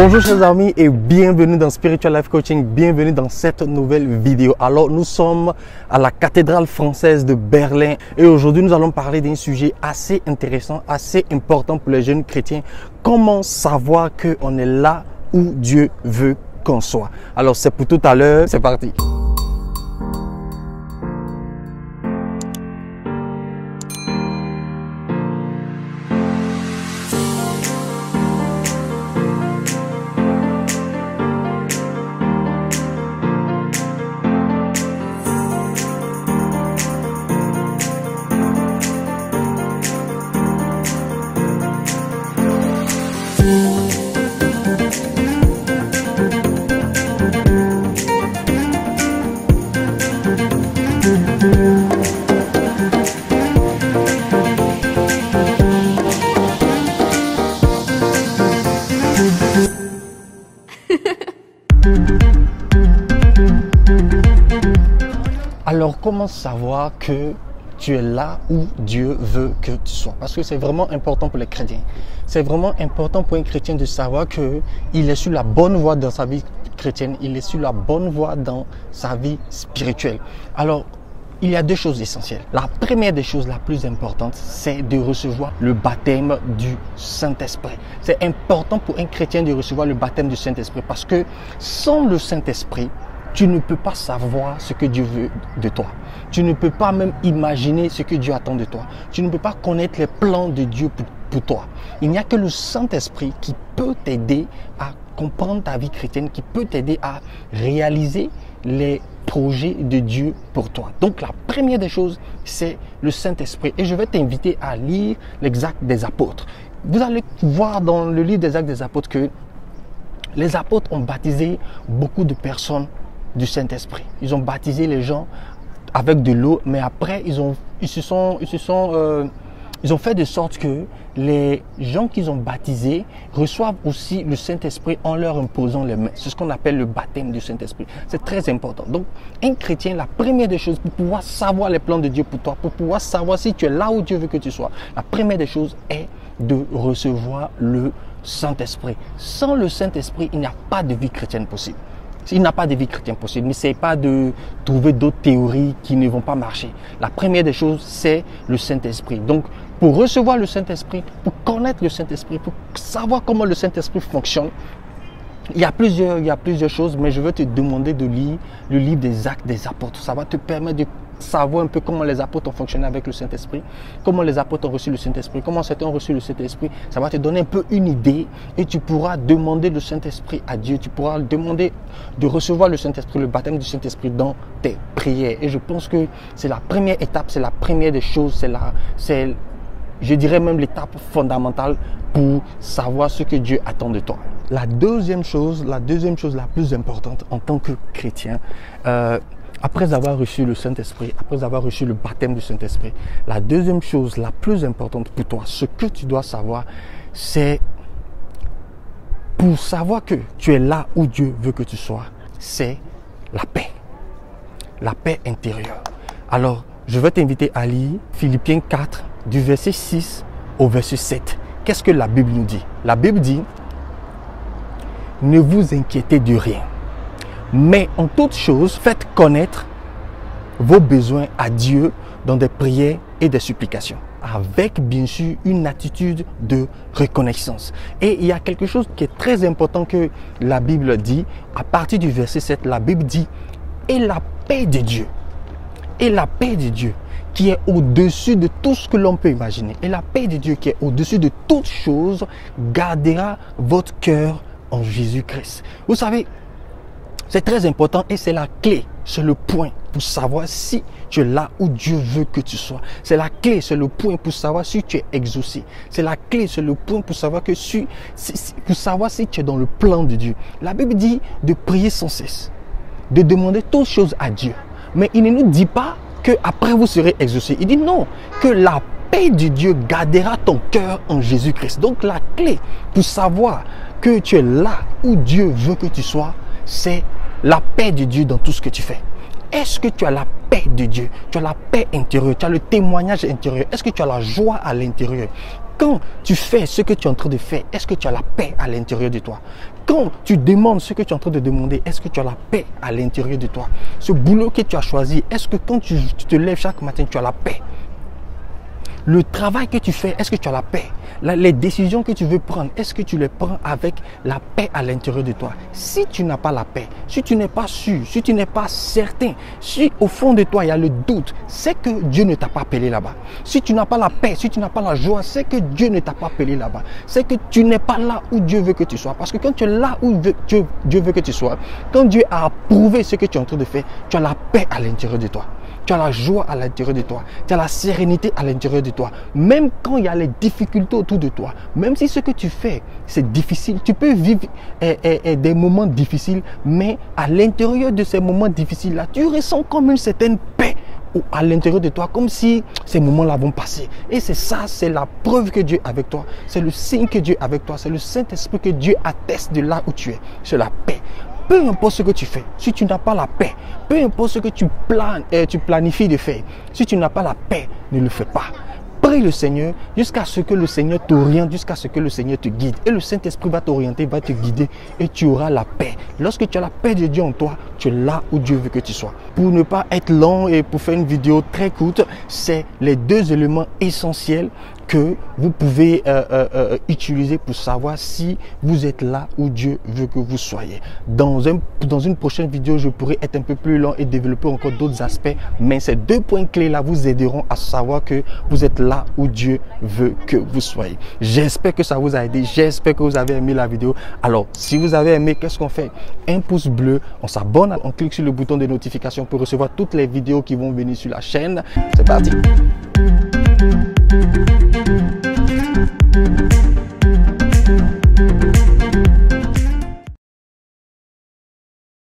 Bonjour chers amis et bienvenue dans Spiritual Life Coaching, bienvenue dans cette nouvelle vidéo. Alors nous sommes à la cathédrale française de Berlin et aujourd'hui nous allons parler d'un sujet assez intéressant, assez important pour les jeunes chrétiens. Comment savoir qu'on est là où Dieu veut qu'on soit? Alors c'est pour tout à l'heure, c'est parti. Alors, comment savoir que tu es là où Dieu veut que tu sois? Parce que c'est vraiment important pour les chrétiens. C'est vraiment important pour un chrétien de savoir qu'il est sur la bonne voie dans sa vie chrétienne, il est sur la bonne voie dans sa vie spirituelle. Alors, il y a deux choses essentielles. La première des choses, la plus importante, c'est de recevoir le baptême du Saint-Esprit. C'est important pour un chrétien de recevoir le baptême du Saint-Esprit parce que sans le Saint-Esprit, tu ne peux pas savoir ce que Dieu veut de toi. Tu ne peux pas même imaginer ce que Dieu attend de toi. Tu ne peux pas connaître les plans de Dieu pour toi. Il n'y a que le Saint-Esprit qui peut t'aider à comprendre ta vie chrétienne, qui peut t'aider à réaliser les projets de Dieu pour toi. Donc la première des choses, c'est le Saint-Esprit. Et je vais t'inviter à lire les Actes des Apôtres. Vous allez voir dans le livre des Actes des Apôtres que les apôtres ont baptisé beaucoup de personnes du Saint-Esprit. Ils ont baptisé les gens avec de l'eau, mais après ils ont fait de sorte que les gens qu'ils ont baptisés reçoivent aussi le Saint-Esprit en leur imposant les mains. C'est ce qu'on appelle le baptême du Saint-Esprit. C'est très important. Donc, un chrétien, la première des choses pour pouvoir savoir les plans de Dieu pour toi, pour pouvoir savoir si tu es là où Dieu veut que tu sois, la première des choses est de recevoir le Saint-Esprit. Sans le Saint-Esprit, il n'y a pas de vie chrétienne possible. Il n'y a pas de vie chrétienne possible. N'essaye pas de trouver d'autres théories qui ne vont pas marcher. La première des choses, c'est le Saint-Esprit. Donc, pour recevoir le Saint-Esprit, pour connaître le Saint-Esprit, pour savoir comment le Saint-Esprit fonctionne, il y a plusieurs choses, mais je veux te demander de lire le livre des Actes des Apôtres. Ça va te permettre de savoir un peu comment les apôtres ont fonctionné avec le Saint-Esprit, comment les apôtres ont reçu le Saint-Esprit, comment certains ont reçu le Saint-Esprit. Ça va te donner un peu une idée et tu pourras demander le Saint-Esprit à Dieu. Tu pourras demander de recevoir le Saint-Esprit, le baptême du Saint-Esprit dans tes prières. Et je pense que c'est la première étape, c'est la première des choses, c'est je dirais même l'étape fondamentale pour savoir ce que Dieu attend de toi. La deuxième chose la plus importante en tant que chrétien, après avoir reçu le Saint-Esprit, après avoir reçu le baptême du Saint-Esprit, la deuxième chose la plus importante pour toi, ce que tu dois savoir, c'est pour savoir que tu es là où Dieu veut que tu sois, c'est la paix intérieure. Alors, je vais t'inviter à lire Philippiens 4, du verset 6 au verset 7. Qu'est-ce que la Bible nous dit? La Bible dit, ne vous inquiétez de rien. Mais en toute chose, faites connaître vos besoins à Dieu dans des prières et des supplications, avec bien sûr une attitude de reconnaissance. Et il y a quelque chose qui est très important que la Bible dit. À partir du verset 7, la Bible dit, et la paix de Dieu, qui est au-dessus de tout ce que l'on peut imaginer, et la paix de Dieu qui est au-dessus de toutes choses, gardera votre cœur en Jésus-Christ. Vous savez, c'est très important et c'est la clé, c'est le point pour savoir si tu es là où Dieu veut que tu sois. C'est la clé, c'est le point pour savoir si tu es exaucé. C'est la clé, c'est le point pour savoir pour savoir si tu es dans le plan de Dieu. La Bible dit de prier sans cesse, de demander toutes choses à Dieu. Mais il ne nous dit pas que après vous serez exaucé. Il dit non, que la paix de Dieu gardera ton cœur en Jésus-Christ. Donc la clé pour savoir que tu es là où Dieu veut que tu sois, c'est la paix de Dieu dans tout ce que tu fais. Est-ce que tu as la paix de Dieu? Tu as la paix intérieure, tu as le témoignage intérieur. Est-ce que tu as la joie à l'intérieur? Quand tu fais ce que tu es en train de faire, est-ce que tu as la paix à l'intérieur de toi? quand tu demandes ce que tu es en train de demander, est-ce que tu as la paix à l'intérieur de toi? Ce boulot que tu as choisi, est-ce que quand tu te lèves chaque matin, tu as la paix? Le travail que tu fais, est-ce que tu as la paix? Les décisions que tu veux prendre, est-ce que tu les prends avec la paix à l'intérieur de toi? Si tu n'as pas la paix, si tu n'es pas sûr, si tu n'es pas certain, si au fond de toi il y a le doute, c'est que Dieu ne t'a pas appelé là-bas. Si tu n'as pas la paix, si tu n'as pas la joie, c'est que Dieu ne t'a pas appelé là-bas. C'est que tu n'es pas là où Dieu veut que tu sois. Parce que quand tu es là où Dieu veut que tu sois, quand Dieu a approuvé ce que tu es en train de faire, tu as la paix à l'intérieur de toi. Tu as la joie à l'intérieur de toi. Tu as la sérénité à l'intérieur de toi. Même quand il y a les difficultés autour de toi, même si ce que tu fais, c'est difficile, tu peux vivre des moments difficiles, mais à l'intérieur de ces moments difficiles-là, tu ressens comme une certaine paix à l'intérieur de toi, comme si ces moments-là vont passer. Et c'est ça, c'est la preuve que Dieu est avec toi. C'est le signe que Dieu est avec toi. C'est le Saint-Esprit que Dieu atteste de là où tu es. C'est la paix. Peu importe ce que tu fais, si tu n'as pas la paix, peu importe ce que tu planifies de faire, si tu n'as pas la paix, ne le fais pas. Prie le Seigneur jusqu'à ce que le Seigneur t'oriente, jusqu'à ce que le Seigneur te guide. Et le Saint-Esprit va t'orienter, va te guider et tu auras la paix. Lorsque tu as la paix de Dieu en toi, tu es là où Dieu veut que tu sois. Pour ne pas être long et pour faire une vidéo très courte, c'est les deux éléments essentiels que vous pouvez utiliser pour savoir si vous êtes là où Dieu veut que vous soyez. Dans une prochaine vidéo, je pourrais être un peu plus long et développer encore d'autres aspects, mais ces deux points clés-là vous aideront à savoir que vous êtes là où Dieu veut que vous soyez. J'espère que ça vous a aidé, j'espère que vous avez aimé la vidéo. Alors, si vous avez aimé, qu'est-ce qu'on fait? Un pouce bleu, on s'abonne, on clique sur le bouton de notification pour recevoir toutes les vidéos qui vont venir sur la chaîne. C'est parti!